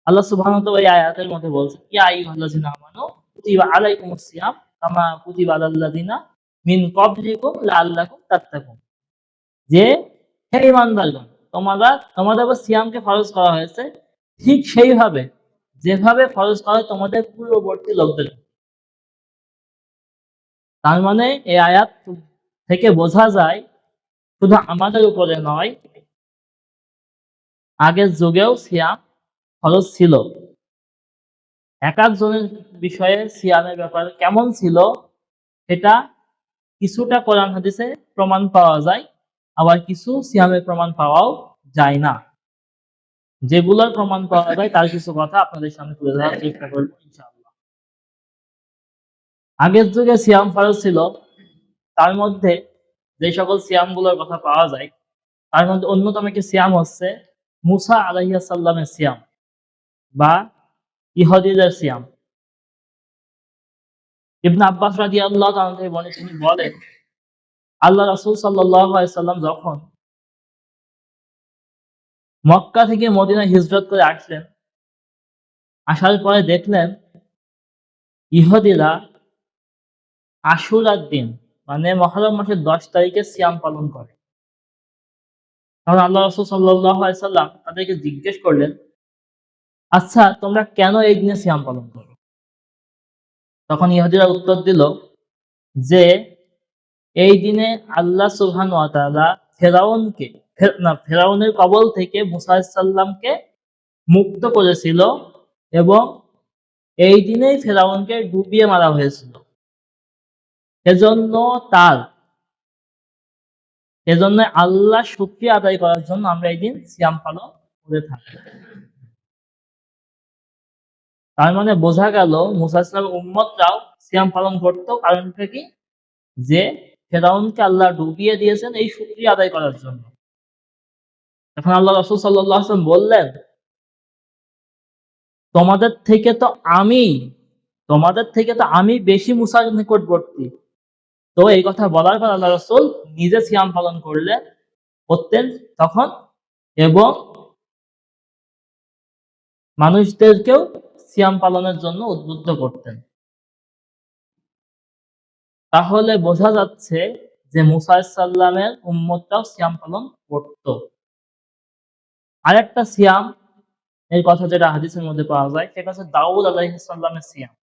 আল্লাহ সুবহানাহু ওয়া তাআলা এই আয়াতের মধ্যে বলছেন, ইয়া আইয়ুহাল্লাযিনা আমানু কুতিবা আলাইকুমুস সিয়াম কামা কুতিবা আলাল লাযিনা মিন ক্বাবলিকুম লাআল্লাকুম তাত্তাকুন। যে হে ঈমানদারগণ, তোমাদের উপর সিয়ামকে ফরজ করা হয়েছে ঠিক সেইভাবে যেভাবে ফরজ করা হয় তোমাদের পূর্ববর্তী লোকদের। তার মানে এই আয়াত থেকে বোঝা যায় শুধু আমাদের উপরে নয়, আগের যুগেও সিয়াম ফরজ ছিল। এক একজনের বিষয়ে সিয়ামের ব্যাপার কেমন ছিল সেটা কিছুটা কোরআন হাদিসে প্রমাণ পাওয়া যায়, আবার কিছু সিয়ামের প্রমাণ পাওয়াও যায় না। যেগুলোর প্রমাণ পাওয়া যায় তার কিছু কথা আপনাদের সামনে তুলে ধরার চেষ্টা করব ইনশাআল্লাহ। আগের যুগে সিয়াম ফরজ ছিল, তার মধ্যে যে সকল সিয়ামগুলোর কথা পাওয়া যায় তার মধ্যে অন্যতম একটি সিয়াম হচ্ছে মুসা আলাইহিস সালামের সিয়াম বা ইহুদীদের সিয়াম। ইবনে আব্বাস রাদিয়াল্লাহু তাআলা থেকে বর্ণিত, তিনি বলেন, আল্লাহ রাসূল সাল্লাল্লাহু আলাইহি সাল্লাম যখন মক্কা থেকে মদিনায় হিজরত করে আসলেন, আসার পরে দেখলেন ইহুদীরা আশুরার দিন মানে মহরম মাসের 10 তারিখে সিয়াম পালন করে। তখন আল্লাহ রাসূল সাল্লাল্লাহু আলাইহি সাল্লাম তাদেরকে জিজ্ঞেস করলেন, আচ্ছা তোমরা কেন এই দিনে সিয়াম পালন করো? তখন ইহুদীরা উত্তর দিল যে এই দিনে আল্লাহ সুবহানাহু ওয়া তাআলা ফেরাউনের কবল থেকে মুসা আলাইহিস সালামকে মুক্ত করেছিল এবং এই দিনেই ফেরাউনকে ডুবিয়ে মারা হয়েছিল। এজন্য তার এজন্য আল্লাহ শুকরিয়া আদায় করার জন্য আমরা এই দিন সিয়াম পালন করে থাকি। তার মানে বোঝা গেল মুসা আলাইহিস সালামের উম্মতরাও সিয়াম পালন করত, কারণটা কি? যে ফেরাউনকে আল্লাহ ডুবিয়ে দিয়েছেন এই শুকরিয়া আদায় করার জন্য। এখন আল্লাহ রাসূল সাল্লাল্লাহু আলাইহি ওয়াসাল্লাম বললেন, তোমাদের থেকে তো আমি তোমাদের থেকে তো আমি বেশি মুসার নিকটবর্তী। তো এই কথা বলার পর আল্লাহ রাসূল নিজে সিয়াম পালন করতেন তখন, এবং মানুষদেরকেও সিয়াম পালনের জন্য উদ্বুদ্ধ করতেন। তাহলে বোঝা যাচ্ছে যে মুসা আলাইহিস সালামের উম্মতরাও সিয়াম পালন করত। আরেকটা সিয়াম এর কথা যেটা হাদিসের মধ্যে পাওয়া যায় সেটা হচ্ছে দাউদ আলাইহিস সালামের সিয়াম।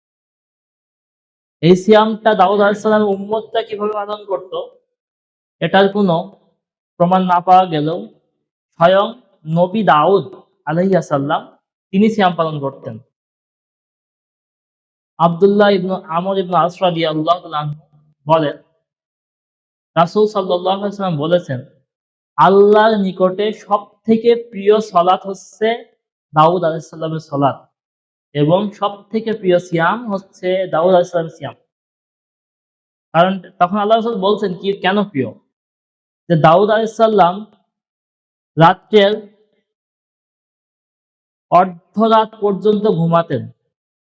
এই সিয়ামটা দাউদ আলাইহিস সালামের উম্মতরা কিভাবে পালন করত এটার কোনো প্রমাণ না পাওয়া গেলেও স্বয়ং নবী দাউদ আলাইহিস সালাম তিনি সিয়াম পালন করতেন। আব্দুল্লাহ ইবনে আমর ইবনে আস রাদিয়াল্লাহু তাআলা আনহু বলেন, রাসূল সাল্লাল্লাহু আলাইহি ওয়াসাল্লাম বলেছেন, আল্লাহর নিকটে সবথেকে প্রিয় সালাত হচ্ছে দাউদ আলাইহিস সালামের সালাত এবং সবথেকে প্রিয় সিয়াম হচ্ছে দাউদ আলাইহিস সালামের সিয়াম। কারণ তখন আল্লাহ রাসূল বলছেন কি কেন প্রিয়? যে দাউদ আলাইহিস সালাম রাত্রের অর্ধরাত পর্যন্ত ঘুমাতেন।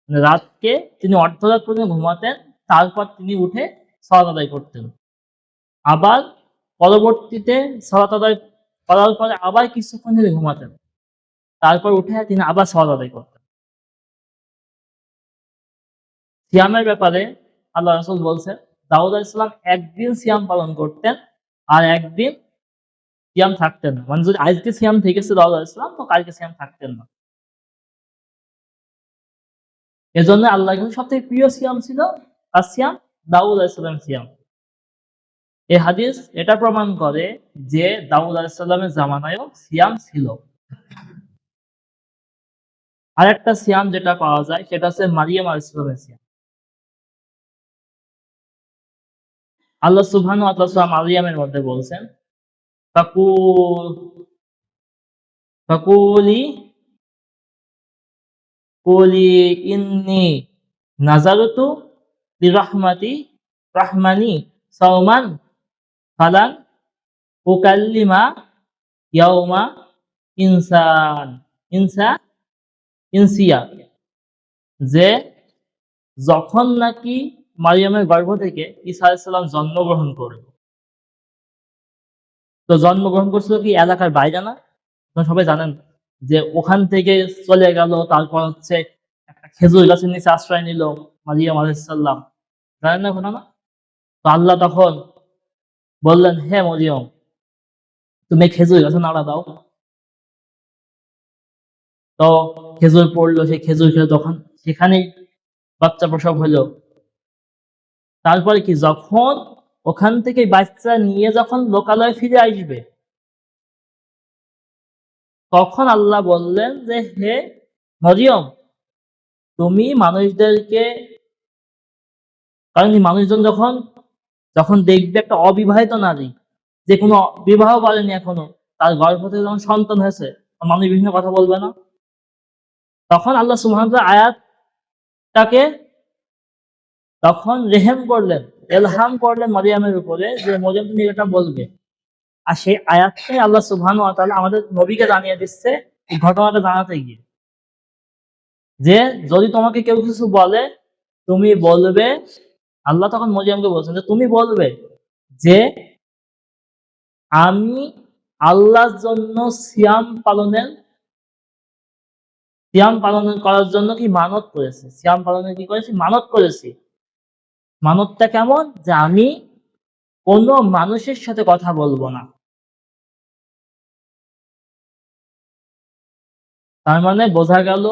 মানে রাতকে তিনি অর্ধরাত পর্যন্ত ঘুমাতেন, তারপর তিনি উঠে সালাত আদায় করতেন। আবার পরবর্তীতে সালাত আদায় করার পরে আবার কিছুক্ষণ তিনি ঘুমাতেন। তারপর উঠে তিনি আবার সালাত আদায় করতেন। সিয়ামের ব্যাপারে আল্লাহ রাসূল বলছেন, দাউদ আলাইহিস সালাম একদিন সিয়াম পালন করতেন আর একদিন সিয়াম থাকতেন না। মানে যদি আজকে সিয়াম থেকেছে দাউদ আলাইহিস সালাম তো কালকে সিয়াম থাকতেন না। এজন্য আল্লাহর কাছে সবথেকে প্রিয় সিয়াম ছিল তার সিয়াম দাউদ আলাইহিস সালামের সিয়াম। এই হাদিস এটা প্রমাণ করে যে দাউদ আলাইহিস সালামের জামানায়ও সিয়াম ছিল। আরেকটা সিয়াম যেটা পাওয়া যায় সেটা হচ্ছে মারিয়াম আলাইহিস সালামের সিয়াম। আল্লাহ সুবহানাহু ওয়া তাআলা সূরা মারিয়ামের মধ্যে বলছেন, ফাকু ফাকুলি কুলি ইন্নী নাযারতু লিরহমাতি রাহমানি সাওমান ফালান উকাল্লিমা ইয়াউমা ইনসান ইনসা ইনসিয়া। যে যখন নাকি মারিয়ামের গর্ভ থেকে ঈসা আলাইহিস সালাম জন্মগ্রহণ করল, তো জন্মগ্রহণ করছিল কি এলাকার বাইরে না? আপনারা সবাই জানেন। যে ওখান থেকে চলে গেল, তারপর হচ্ছে একটা খেজুর গাছের নিচে আশ্রয় নিল মারিয়াম আলাইহিস সালাম। জানেন না ঘটনা? তো আল্লাহ তখন বললেন, হে মরিয়ম, তুমি খেজুর গাছে নাড়া দাও। তো খেজুর পড়লো, সেই খেজুর খেয়ে তখন সেখানেই বাচ্চা প্রসব হলো। তারপরে কি, যখন ওখান থেকে বাচ্চা নিয়ে যখন লোকালয়ে ফিরে আসবে, তখন আল্লাহ বললেন যে, হে মরিয়ম, তুমি মানুষদেরকে, কারণ কি মানুষজন যখন যখন দেখবে একটা অবিবাহিত নারী, যে কোনো বিবাহ করেনি এখনো, তার গর্ভ থেকে যখন সন্তান হয়েছে, মানুষ বিভিন্ন কথা বলবে না? তখন আল্লাহ সুবহানাহু ওয়া তাআলা আয়াতটাকে তখন রেহেম করলেন, ইলহাম করলেন মারিয়ামের উপরে, যে মরিয়ম তুমি এটা বলবে। আর সেই আয়াতটাই আল্লাহ সুবহানাহু ওয়া তাআলা আমাদের নবীকে জানিয়ে দিচ্ছে এই ঘটনাটা জানাতে গিয়ে, যে যদি তোমাকে কেউ কিছু বলে, তুমি বলবে, আল্লাহ তখন মরিয়মকে বলছেন যে তুমি বলবে যে আমি আল্লাহর জন্য সিয়াম পালন করার জন্য কি মানত করেছি, সিয়াম পালনের কি করেছি, মানত করেছি। মানতটা কেমন, যে আমি কোনো মানুষের সাথে কথা বলবো না। তার মানে বোঝা গেল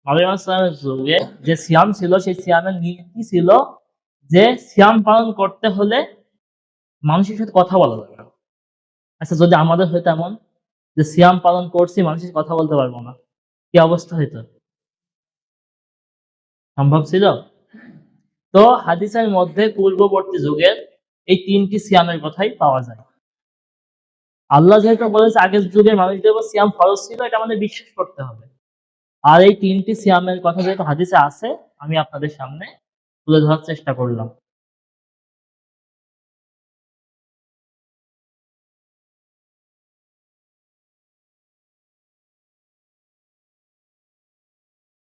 মারিয়াম আলাইহিস সালামের যুগে যে সিয়াম ছিল, সেই সিয়ামের নীতি ছিল যে সিয়াম পালন করতে হলে মানুষের সাথে কথা বলা যাবে না। আচ্ছা, যদি আমাদের হইতো এমন যে সিয়াম পালন করছি, মানুষের সাথে কথা বলতে পারবো না, কি অবস্থা হইতো? সম্ভব ছিল? তো হাদিসের মধ্যে পূর্ববর্তী যুগের এই ৩ টি সিয়ামের কথাই পাওয়া যায়। আল্লাহ যেহেতু বলেছে আগের যুগের মানুষদের উপর সিয়াম ফরজ ছিল, এটা আমাদের বিশ্বাস করতে হবে। আর এই ৩ টি সিয়ামের কথা যেহেতু হাদিসে আছে, আমি আপনাদের সামনে তুলে ধরার চেষ্টা করলাম।